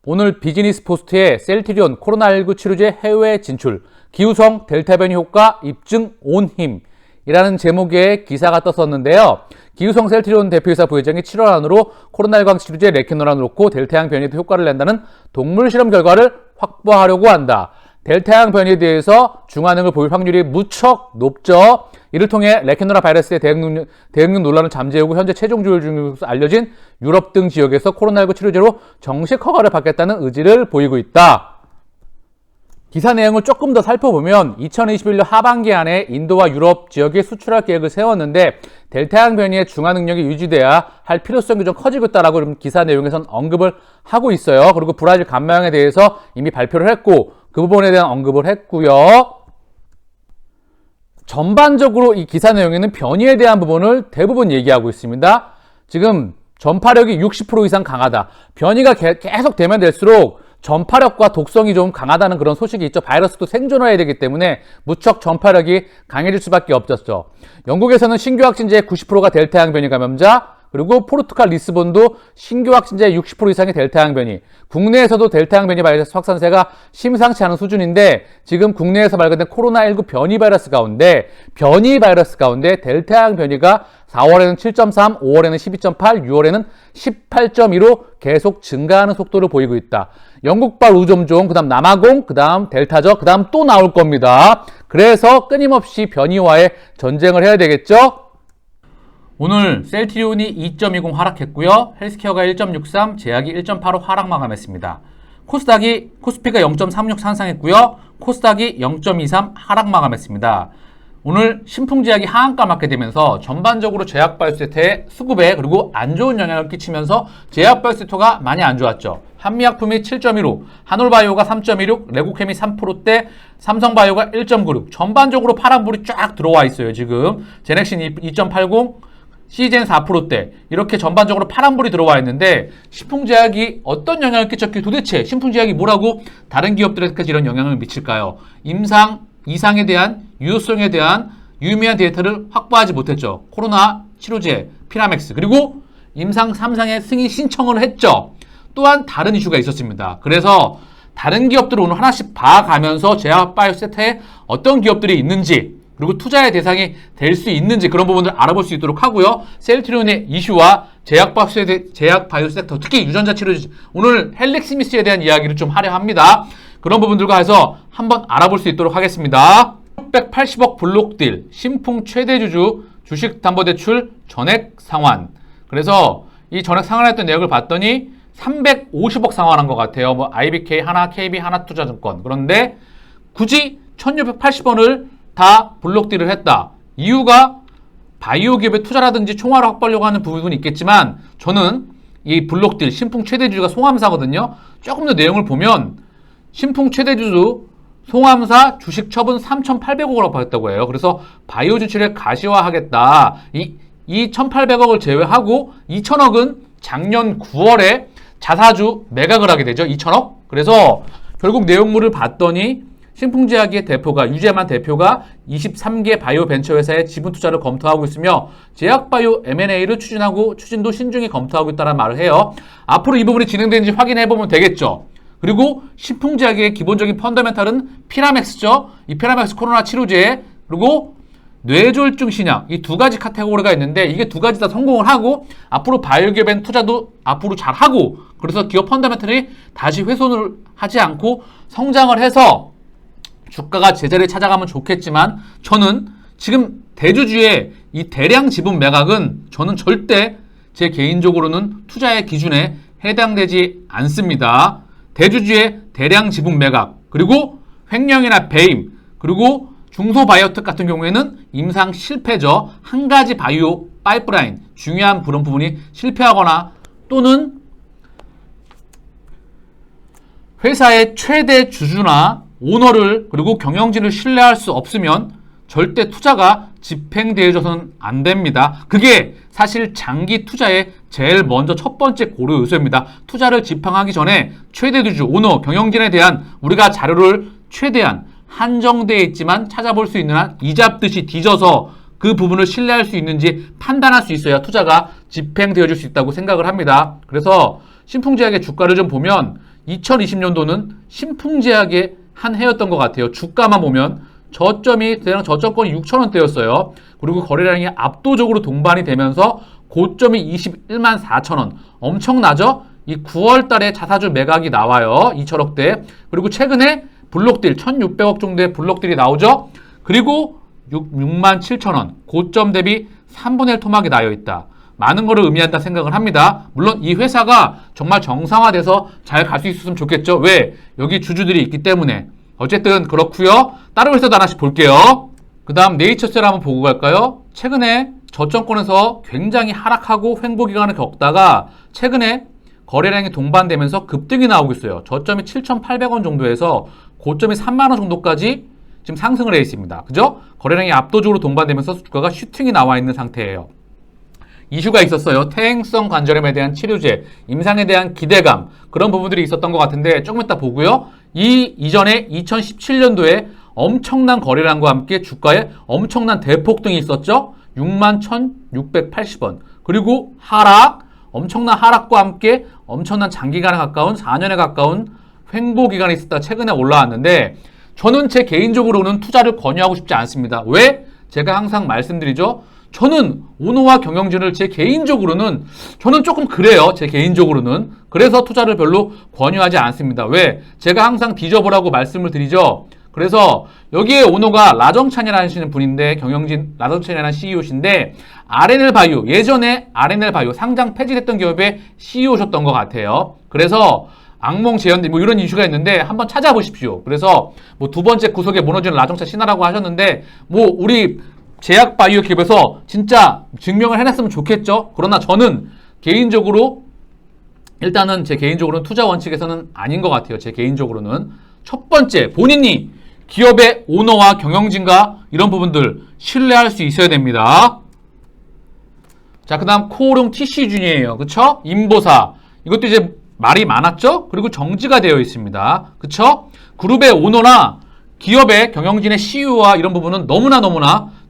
오늘 비즈니스 포스트에 셀트리온 코로나19 치료제 해외 진출, 기후성 델타 변이 효과 입증 온 힘이라는 제목의 기사가 떴었는데요. 기후성 셀트리온 대표이사 부회장이 7월 안으로 코로나19 치료제 레퀴노란을 놓고 델타양 변이에도 효과를 낸다는 동물 실험 결과를 확보하려고 한다. 델타양 변이에 대해서 중환응을 보일 확률이 무척 높죠. 이를 통해 레퀴노라 바이러스의 대응력 논란을 잠재우고 현재 최종 조율 중으로 알려진 유럽 등 지역에서 코로나19 치료제로 정식 허가를 받겠다는 의지를 보이고 있다. 기사 내용을 조금 더 살펴보면 2021년 하반기 안에 인도와 유럽 지역에 수출할 계획을 세웠는데 델타양 변이의 중화 능력이 유지돼야 할 필요성이 좀 커지고 있다라고 기사 내용에선 언급을 하고 있어요. 그리고 브라질 감마형에 대해서 이미 발표를 했고 그 부분에 대한 언급을 했고요. 전반적으로 이 기사 내용에는 변이에 대한 부분을 대부분 얘기하고 있습니다. 지금 전파력이 60% 이상 강하다. 변이가 계속 되면 될수록 전파력과 독성이 좀 강하다는 그런 소식이 있죠. 바이러스도 생존해야 되기 때문에 무척 전파력이 강해질 수밖에 없었죠. 영국에서는 신규 확진자의 90%가 델타양 변이 감염자, 그리고 포르투갈 리스본도 신규 확진자의 60% 이상의 델타양 변이. 국내에서도 델타양 변이 바이러스 확산세가 심상치 않은 수준인데 지금 국내에서 발견된 코로나19 변이 바이러스 가운데 델타양 변이가 4월에는 7.3, 5월에는 12.8, 6월에는 18.2로 계속 증가하는 속도를 보이고 있다. 영국발 우점종, 그 다음 남아공, 그 다음 델타죠. 그 다음 또 나올 겁니다. 그래서 끊임없이 변이와의 전쟁을 해야 되겠죠. 오늘 셀트리온이 2.20 하락했고요. 헬스케어가 1.63, 제약이 1.85 하락 마감했습니다. 코스피가 0.36 상승했고요. 코스닥이 0.23 하락 마감했습니다. 오늘 신풍제약이 하한가 맞게 되면서 전반적으로 제약바이오세트의 수급에 그리고 안 좋은 영향을 끼치면서 제약바이오세트가 많이 안 좋았죠. 한미약품이 7.15, 한올바이오가 3.16, 레고캠이 3%대, 삼성바이오가 1.96. 전반적으로 파란불이 쫙 들어와 있어요. 지금 제넥신 2.80, 시젠 4%대 이렇게 전반적으로 파란불이 들어와 있는데 신풍제약이 어떤 영향을 끼쳤기에 도대체 신풍제약이 뭐라고 다른 기업들에게까지 이런 영향을 미칠까요? 이상에 대한 유효성에 대한 유의미한 데이터를 확보하지 못했죠. 코로나 치료제 피라맥스 그리고 임상 3상의 승인 신청을 했죠. 또한 다른 이슈가 있었습니다. 그래서 다른 기업들을 오늘 하나씩 봐가면서 제약바이오세트에 어떤 기업들이 있는지 그리고 투자의 대상이 될 수 있는지 그런 부분을 알아볼 수 있도록 하고요. 셀트리온의 이슈와 제약바이오섹터 특히 유전자 치료제 오늘 헬릭시미스에 대한 이야기를 좀 하려 합니다. 그런 부분들과 해서 한번 알아볼 수 있도록 하겠습니다. 680억 블록딜 신풍 최대 주주 주식담보대출 전액 상환. 그래서 이 전액 상환했던 내역을 봤더니 350억 상환한 것 같아요. 뭐 IBK 하나, KB 하나투자증권. 그런데 굳이 1680원을 다 블록딜을 했다. 이유가 바이오 기업의 투자라든지 총알을 확보하려고 하는 부분이 있겠지만 저는 이 블록딜 신풍 최대주주가 송암사거든요. 조금 더 내용을 보면 신풍 최대주주 송암사 주식 처분 3,800억으로 받았다고 해요. 그래서 바이오 진출을 가시화하겠다. 이 1,800억을 제외하고 2,000억은 작년 9월에 자사주 매각을 하게 되죠. 2,000억. 그래서 결국 내용물을 봤더니 신풍제약의 대표가 유재만 대표가 23개 바이오 벤처 회사의 지분 투자를 검토하고 있으며 제약바이오 M&A를 추진도 신중히 검토하고 있다는 말을 해요. 앞으로 이 부분이 진행되는지 확인해 보면 되겠죠. 그리고 신풍제약의 기본적인 펀더멘탈은 피라맥스죠. 이 피라맥스 코로나 치료제 그리고 뇌졸중 신약 이 두 가지 카테고리가 있는데 이게 두 가지 다 성공을 하고 앞으로 바이오 기업엔 투자도 앞으로 잘 하고 그래서 기업 펀더멘탈이 다시 훼손을 하지 않고 성장을 해서 주가가 제자리에 찾아가면 좋겠지만 저는 지금 대주주의 이 대량 지분 매각은 저는 절대 제 개인적으로는 투자의 기준에 해당되지 않습니다. 대주주의 대량 지분 매각 그리고 횡령이나 배임 그리고 중소바이오텍 같은 경우에는 임상 실패죠. 한 가지 바이오 파이프라인 중요한 그런 부분이 실패하거나 또는 회사의 최대 주주나 오너를 그리고 경영진을 신뢰할 수 없으면 절대 투자가 집행되어져서는 안 됩니다. 그게 사실 장기 투자의 제일 먼저 첫 번째 고려 요소입니다. 투자를 집행하기 전에 최대 주주, 오너, 경영진에 대한 우리가 자료를 최대한 한정되어 있지만 찾아볼 수 있는 한 이 잡듯이 뒤져서 그 부분을 신뢰할 수 있는지 판단할 수 있어야 투자가 집행되어질 수 있다고 생각을 합니다. 그래서 신풍제약의 주가를 좀 보면 2020년도는 신풍제약의 한 해였던 것 같아요. 주가만 보면 저점이 대략 저점권이 6,000원대였어요. 그리고 거래량이 압도적으로 동반이 되면서 고점이 21만 4천원. 엄청나죠? 이 9월 달에 자사주 매각이 나와요. 2천억대. 그리고 최근에 블록딜 1,600억 정도의 블록딜이 나오죠. 그리고 6만 7천원. 고점 대비 3분의 1 토막이 나여 있다. 많은 거를 의미한다 생각을 합니다. 물론 이 회사가 정말 정상화돼서 잘 갈 수 있었으면 좋겠죠. 왜? 여기 주주들이 있기 때문에. 어쨌든 그렇고요. 다른 회사도 하나씩 볼게요. 그 다음 네이처셀 한번 보고 갈까요? 최근에 저점권에서 굉장히 하락하고 횡보기간을 겪다가 최근에 거래량이 동반되면서 급등이 나오고 있어요. 저점이 7,800원 정도에서 고점이 3만원 정도까지 지금 상승을 해 있습니다. 그죠? 거래량이 압도적으로 동반되면서 주가가 슈팅이 나와 있는 상태예요. 이슈가 있었어요. 퇴행성 관절염에 대한 치료제, 임상에 대한 기대감, 그런 부분들이 있었던 것 같은데 조금 이따 보고요. 이전에 2017년도에 엄청난 거래량과 함께 주가에 엄청난 대폭등이 있었죠. 61,680원. 그리고 하락, 엄청난 하락과 함께 엄청난 장기간에 가까운 4년에 가까운 횡보 기간이 있었다 최근에 올라왔는데 저는 제 개인적으로는 투자를 권유하고 싶지 않습니다. 왜? 제가 항상 말씀드리죠. 저는 오노와 경영진을 제 개인적으로는 저는 조금 그래요. 제 개인적으로는. 그래서 투자를 별로 권유하지 않습니다. 왜? 제가 항상 뒤져보라고 말씀을 드리죠. 그래서 여기에 오노가 라정찬이라는 분인데 경영진 라정찬이라는 CEO신데 RNL 바이오 예전에 RNL 바이오 상장 폐지됐던 기업의 CEO셨던 것 같아요. 그래서 악몽 재현대 뭐 이런 이슈가 있는데 한번 찾아보십시오. 그래서 뭐 두 번째 구석에 무너지는 라정찬 신화라고 하셨는데 뭐 우리 제약 바이오 기업에서 진짜 증명을 해냈으면 좋겠죠. 그러나 저는 개인적으로 일단은 제 개인적으로는 투자 원칙에서는 아닌 것 같아요. 제 개인적으로는 첫 번째 본인이 기업의 오너와 경영진과 이런 부분들 신뢰할 수 있어야 됩니다. 자, 그 다음 코오롱 TC준이에요. 그쵸? 인보사. 이것도 이제 말이 많았죠? 그리고 정지가 되어 있습니다. 그쵸? 그룹의 오너나 기업의 경영진의 CEO와 이런 부분은 너무나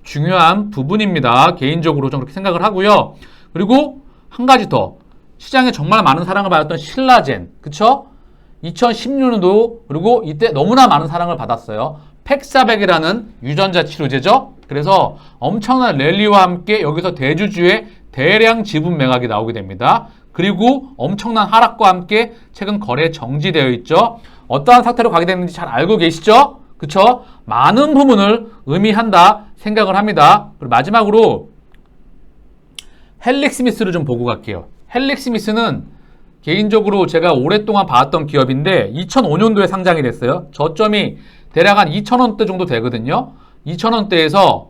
중요한 부분입니다. 개인적으로 좀 그렇게 생각을 하고요. 그리고 한 가지 더. 시장에 정말 많은 사랑을 받았던 신라젠. 그쵸? 2016년도 그리고 이때 너무나 많은 사랑을 받았어요. 팩사백이라는 유전자 치료제죠. 그래서 엄청난 랠리와 함께 여기서 대주주의 대량 지분 매각이 나오게 됩니다. 그리고 엄청난 하락과 함께 최근 거래 정지되어 있죠. 어떠한 사태로 가게 됐는지 잘 알고 계시죠? 그쵸? 많은 부분을 의미한다 생각을 합니다. 그리고 마지막으로 헬릭스미스를 좀 보고 갈게요. 헬릭스미스는 개인적으로 제가 오랫동안 봐왔던 기업인데 2005년도에 상장이 됐어요. 저점이 대략 한 2,000원대 정도 되거든요. 2,000원대에서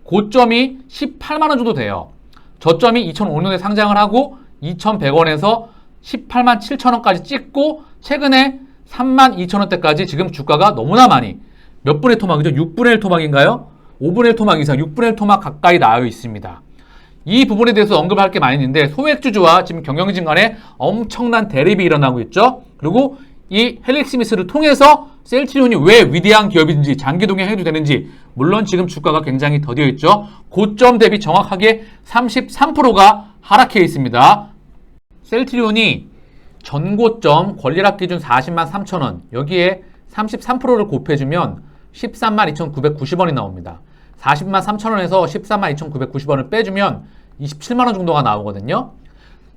고점이 18만원 정도 돼요. 저점이 2005년에 상장을 하고 2,100원에서 18만 7천원까지 찍고 최근에 3만 2천원대까지 지금 주가가 너무나 많이 몇 분의 토막이죠? 6분의 1 토막인가요? 5분의 1 토막 이상 6분의 1 토막 가까이 나와 있습니다. 이 부분에 대해서 언급할 게 많이 있는데 소액주주와 지금 경영진 간에 엄청난 대립이 일어나고 있죠. 그리고 이 헬릭스미스를 통해서 셀트리온이 왜 위대한 기업인지 장기 동행해도 되는지 물론 지금 주가가 굉장히 더디어 있죠. 고점 대비 정확하게 33%가 하락해 있습니다. 셀트리온이 전고점 권리락 기준 40만 3천원 여기에 33%를 곱해주면 13만 2,990원이 나옵니다. 40만 3천원에서 13만 2,990원을 빼주면 27만원 정도가 나오거든요.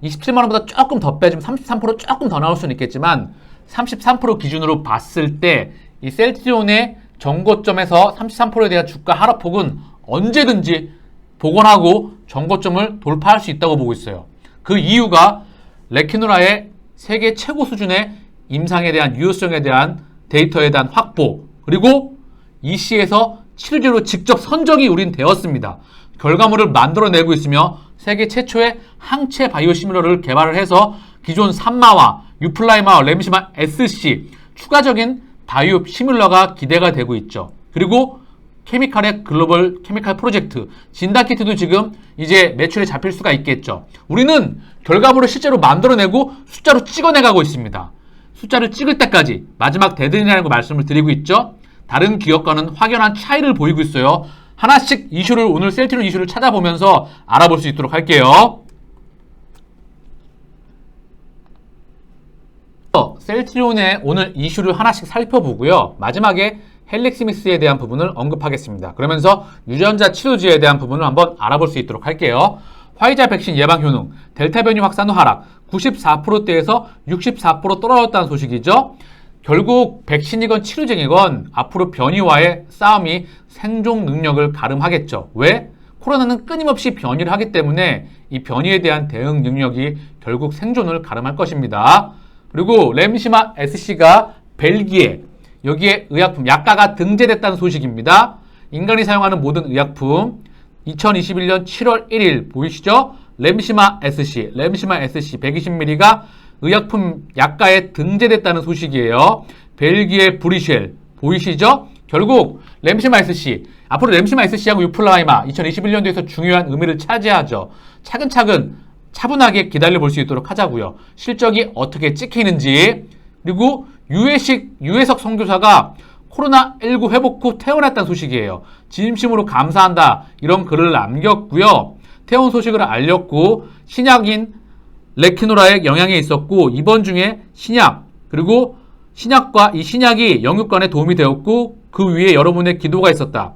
27만원보다 조금 더 빼주면 33% 조금 더 나올 수는 있겠지만 33% 기준으로 봤을 때 이 셀트리온의 전고점에서 33%에 대한 주가 하락폭은 언제든지 복원하고 전고점을 돌파할 수 있다고 보고 있어요. 그 이유가 레키노라의 세계 최고 수준의 임상에 대한 유효성에 대한 데이터에 대한 확보 그리고 EC에서 치료제로 직접 선정이 우린 되었습니다. 결과물을 만들어내고 있으며 세계 최초의 항체 바이오시밀러를 개발을 해서 기존 산마와 유플라이마와 램시마 SC 추가적인 바이오 시뮬러가 기대가 되고 있죠. 그리고 케미칼의 글로벌 케미칼 프로젝트 진단키트도 지금 이제 매출에 잡힐 수가 있겠죠. 우리는 결과물을 실제로 만들어내고 숫자로 찍어내가고 있습니다. 숫자를 찍을 때까지 마지막 데드라인이라는 말씀을 드리고 있죠. 다른 기업과는 확연한 차이를 보이고 있어요. 하나씩 이슈를 오늘 셀트리온 이슈를 찾아보면서 알아볼 수 있도록 할게요. 셀트리온의 오늘 이슈를 하나씩 살펴보고요. 마지막에 헬릭스미스에 대한 부분을 언급하겠습니다. 그러면서 유전자 치료제에 대한 부분을 한번 알아볼 수 있도록 할게요. 화이자 백신 예방 효능, 델타 변이 확산 후 하락, 94%대에서 64% 떨어졌다는 소식이죠. 결국 백신이건 치료제이건 앞으로 변이와의 싸움이 생존 능력을 가름하겠죠. 왜? 코로나는 끊임없이 변이를 하기 때문에 이 변이에 대한 대응 능력이 결국 생존을 가름할 것입니다. 그리고 램시마 SC가 벨기에, 여기에 의약품, 약가가 등재됐다는 소식입니다. 인간이 사용하는 모든 의약품, 2021년 7월 1일 보이시죠? 램시마 SC 120ml가 의약품 약가에 등재됐다는 소식이에요. 벨기에 브리셀 보이시죠? 결국 램시마 SC, 앞으로 램시마 SC하고 유플라이마 2021년도에서 중요한 의미를 차지하죠. 차근차근 차분하게 기다려볼 수 있도록 하자고요. 실적이 어떻게 찍히는지. 그리고 유해석 선교사가 코로나19 회복 후 퇴원했다는 소식이에요. 진심으로 감사한다 이런 글을 남겼고요. 퇴원 소식을 알렸고 신약인 레키노라의 영향이 있었고 입원 중에 신약 그리고 신약과 이 신약이 영육간에 도움이 되었고 그 위에 여러분의 기도가 있었다.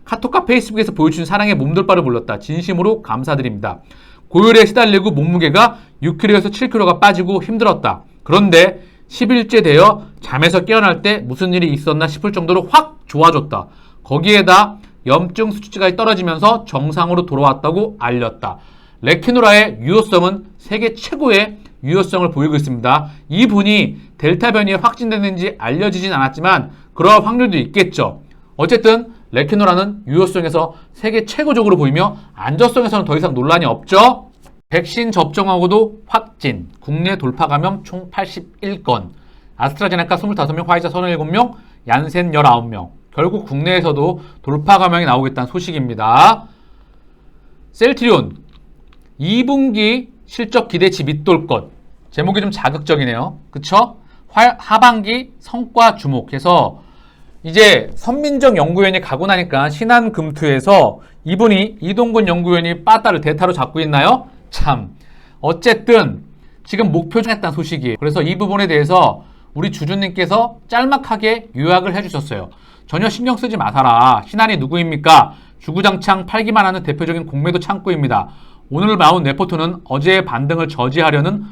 카톡과 페이스북에서 보여준 사랑의 몸둘바를 불렀다. 진심으로 감사드립니다. 고열에 시달리고 몸무게가 6kg에서 7kg가 빠지고 힘들었다. 그런데 10일째 되어 잠에서 깨어날 때 무슨 일이 있었나 싶을 정도로 확 좋아졌다. 거기에다 염증 수치가 떨어지면서 정상으로 돌아왔다고 알렸다. 레키노라의 유효성은 세계 최고의 유효성을 보이고 있습니다. 이분이 델타 변이에 확진됐는지 알려지진 않았지만 그럴 확률도 있겠죠. 어쨌든 레키노라는 유효성에서 세계 최고적으로 보이며 안전성에서는 더 이상 논란이 없죠. 백신 접종하고도 확진, 국내 돌파 감염 총 81건, 아스트라제네카 25명, 화이자 37명, 얀센 19명. 결국 국내에서도 돌파 감염이 나오겠다는 소식입니다. 셀트리온 2분기 실적 기대치 밑돌 것. 제목이 좀 자극적이네요. 그쵸? 하반기 성과 주목해서 이제 선민정 연구위원이 가고 나니까 신한금투에서 이분이 이동근 연구위원이 빠따를 대타로 잡고 있나요? 참. 어쨌든 지금 목표 중했다는 소식이에요. 그래서 이 부분에 대해서 우리 주주님께서 짤막하게 요약을 해주셨어요. 전혀 신경 쓰지 마사라. 신한이 누구입니까? 주구장창 팔기만 하는 대표적인 공매도 창구입니다. 오늘 나온 레포트는 어제의 반등을 저지하려는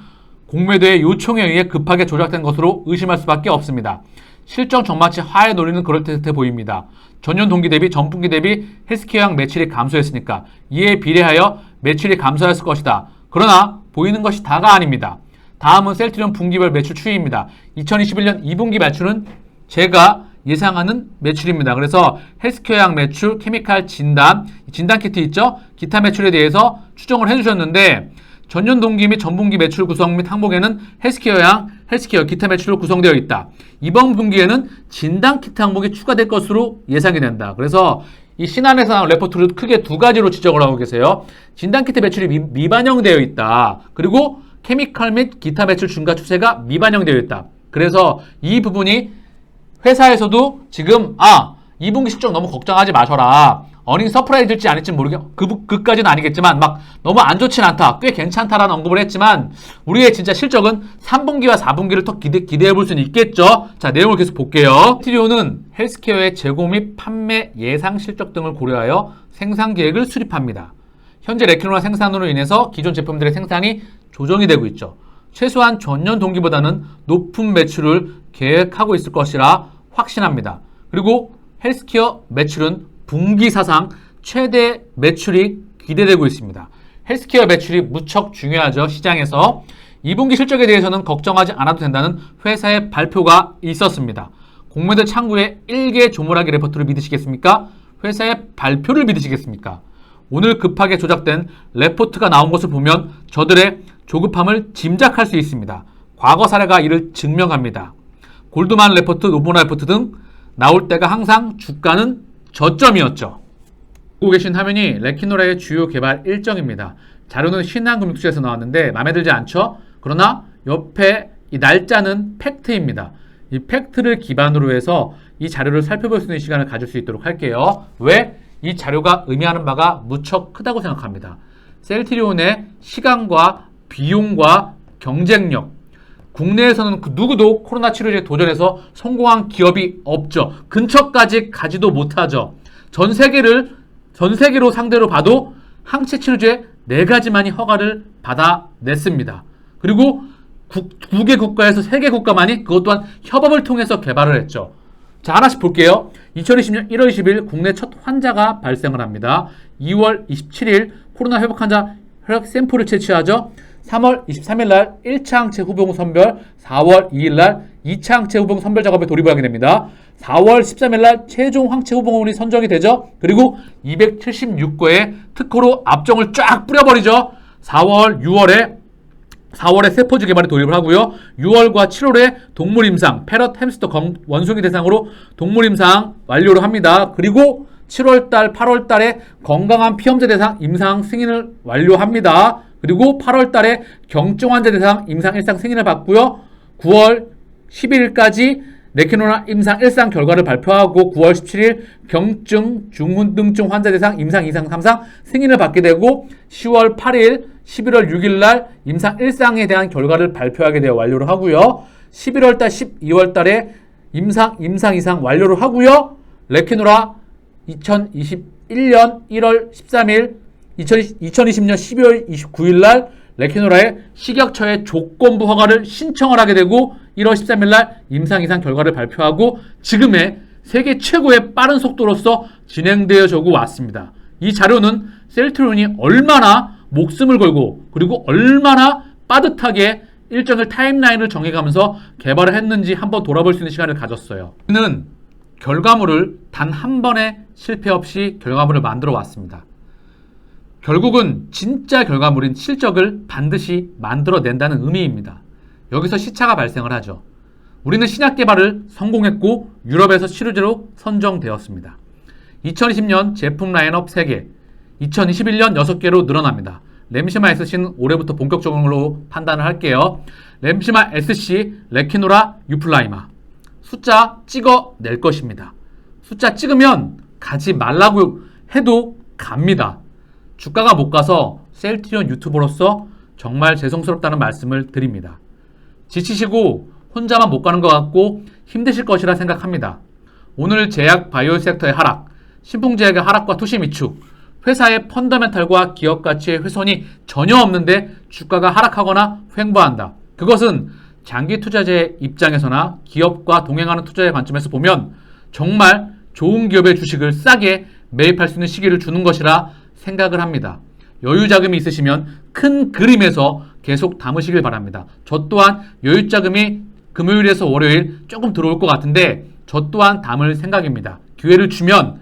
공매도의 요청에 의해 급하게 조작된 것으로 의심할 수밖에 없습니다. 실적 전망치 하에 노리는 그럴듯해 보입니다. 전년 동기 대비 전분기 대비 헬스케어약 매출이 감소했으니까 이에 비례하여 매출이 감소했을 것이다. 그러나 보이는 것이 다가 아닙니다. 다음은 셀트리온 분기별 매출 추이입니다. 2021년 2분기 매출은 제가 예상하는 매출입니다. 그래서 헬스케어약 매출, 케미칼 진단 키트 있죠? 기타 매출에 대해서 추정을 해주셨는데 전년 동기 및 전분기 매출 구성 및 항목에는 헬스케어 기타 매출로 구성되어 있다. 이번 분기에는 진단 키트 항목이 추가될 것으로 예상이 된다. 그래서 이 신한에서 나온 레포트를 크게 두 가지로 지적을 하고 계세요. 진단 키트 매출이 미반영되어 있다. 그리고 케미칼 및 기타 매출 증가 추세가 미반영되어 있다. 그래서 이 부분이 회사에서도 지금 2분기 실적 너무 걱정하지 마셔라. 어닝 서프라이즈 될지 아닐지 모르겠, 그까지는 아니겠지만 막 너무 안 좋진 않다. 꽤 괜찮다라는 언급을 했지만 우리의 진짜 실적은 3분기와 4분기를 더 기대해 볼 수는 있겠죠. 자, 내용을 계속 볼게요. 셀트리온은 헬스케어의 재고 및 판매 예상 실적 등을 고려하여 생산 계획을 수립합니다. 현재 레키노라 생산으로 인해서 기존 제품들의 생산이 조정이 되고 있죠. 최소한 전년 동기보다는 높은 매출을 계획하고 있을 것이라 확신합니다. 그리고 헬스케어 매출은 분기 사상 최대 매출이 기대되고 있습니다. 헬스케어 매출이 무척 중요하죠. 시장에서. 2분기 실적에 대해서는 걱정하지 않아도 된다는 회사의 발표가 있었습니다. 공매도 창구의 1개 조물하기 레포트를 믿으시겠습니까? 회사의 발표를 믿으시겠습니까? 오늘 급하게 조작된 레포트가 나온 것을 보면 저들의 조급함을 짐작할 수 있습니다. 과거 사례가 이를 증명합니다. 골드만 레포트, 노보나 레포트 등 나올 때가 항상 주가는 저점이었죠. 보고 계신 화면이 레키노라의 주요 개발 일정입니다. 자료는 신한금융투자에서 나왔는데 마음에 들지 않죠? 그러나 옆에 이 날짜는 팩트입니다. 이 팩트를 기반으로 해서 이 자료를 살펴볼 수 있는 시간을 가질 수 있도록 할게요. 왜? 이 자료가 의미하는 바가 무척 크다고 생각합니다. 셀트리온의 시간과 비용과 경쟁력, 국내에서는 그 누구도 코로나 치료제에 도전해서 성공한 기업이 없죠. 근처까지 가지도 못하죠. 전 세계로 상대로 봐도 항체 치료제 4가지만이 허가를 받아냈습니다. 그리고 9개 국가에서 3개 국가만이 그것 또한 협업을 통해서 개발을 했죠. 자, 하나씩 볼게요. 2020년 1월 20일 국내 첫 환자가 발생을 합니다. 2월 27일 코로나 회복 환자 혈액 샘플을 채취하죠. 3월 23일 날 1차 항체 후보공 선별, 4월 2일 날 2차 항체 후보공 선별 작업에 돌입을 하게 됩니다. 4월 13일 날 최종 항체 후보공이 선정이 되죠. 그리고 276개의 특허로 앞정을 쫙 뿌려버리죠. 4월에 세포주 개발에 돌입을 하고요. 6월과 7월에 동물 임상, 패럿, 햄스터, 원숭이 대상으로 동물 임상 완료를 합니다. 그리고 7월달, 8월달에 건강한 피험자 대상 임상 승인을 완료합니다. 그리고 8월달에 경증 환자 대상 임상 1상 승인을 받고요. 9월 11일까지 레케노라 임상 1상 결과를 발표하고 9월 17일 경증, 중후등증 환자 대상 임상 2상, 3상 승인을 받게 되고 10월 8일, 11월 6일 날 임상 1상에 대한 결과를 발표하게 되어 완료를 하고요. 11월 달, 12월 달에 임상 2상 완료를 하고요. 레케노라 2021년 1월 13일, 2020년 12월 29일 날 레케노라의 식약처에 조건부 허가를 신청을 하게 되고 1월 13일 날 임상 2상 결과를 발표하고 지금의 세계 최고의 빠른 속도로서 진행되어지고 왔습니다. 이 자료는 셀트리온이 얼마나 목숨을 걸고 그리고 얼마나 빠듯하게 일정을 타임라인을 정해가면서 개발을 했는지 한번 돌아볼 수 있는 시간을 가졌어요. 우리는 결과물을 단 한 번의 실패 없이 결과물을 만들어 왔습니다. 결국은 진짜 결과물인 실적을 반드시 만들어낸다는 의미입니다. 여기서 시차가 발생을 하죠. 우리는 신약 개발을 성공했고 유럽에서 치료제로 선정되었습니다. 2020년 제품 라인업 3개, 2021년 6개로 늘어납니다. 램시마 SC는 올해부터 본격적으로 판단을 할게요. 램시마 SC, 레케노라, 유플라이마. 숫자 찍어낼 것입니다. 숫자 찍으면 가지 말라고 해도 갑니다. 주가가 못 가서 셀트리온 유튜버로서 정말 죄송스럽다는 말씀을 드립니다. 지치시고 혼자만 못 가는 것 같고 힘드실 것이라 생각합니다. 오늘 제약 바이오 섹터의 하락, 신풍제약의 하락과 투시 미축, 회사의 펀더멘탈과 기업 가치의 훼손이 전혀 없는데 주가가 하락하거나 횡보한다. 그것은 장기 투자자의 입장에서나 기업과 동행하는 투자의 관점에서 보면 정말 좋은 기업의 주식을 싸게 매입할 수 있는 시기를 주는 것이라 생각을 합니다. 여유 자금이 있으시면 큰 그림에서 계속 담으시길 바랍니다. 저 또한 여유 자금이 금요일에서 월요일 조금 들어올 것 같은데 저 또한 담을 생각입니다. 기회를 주면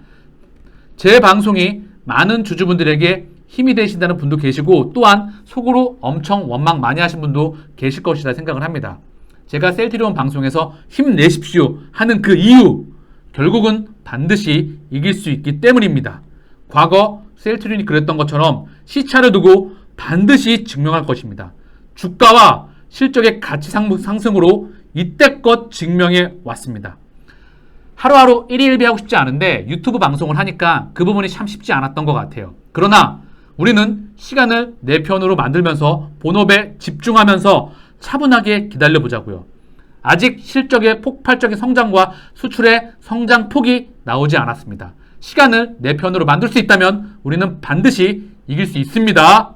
제 방송이 많은 주주분들에게 힘이 되신다는 분도 계시고 또한 속으로 엄청 원망 많이 하신 분도 계실 것이라 생각을 합니다. 제가 셀트리온 방송에서 힘내십시오 하는 그 이유, 결국은 반드시 이길 수 있기 때문입니다. 과거 셀트리온이 그랬던 것처럼 시차를 두고 반드시 증명할 것입니다. 주가와 실적의 가치 상승으로 이때껏 증명해 왔습니다. 하루하루 1일 1비 하고 싶지 않은데 유튜브 방송을 하니까 그 부분이 참 쉽지 않았던 것 같아요. 그러나 우리는 시간을 내 편으로 만들면서 본업에 집중하면서 차분하게 기다려보자고요. 아직 실적의 폭발적인 성장과 수출의 성장폭이 나오지 않았습니다. 시간을 내 편으로 만들 수 있다면 우리는 반드시 이길 수 있습니다.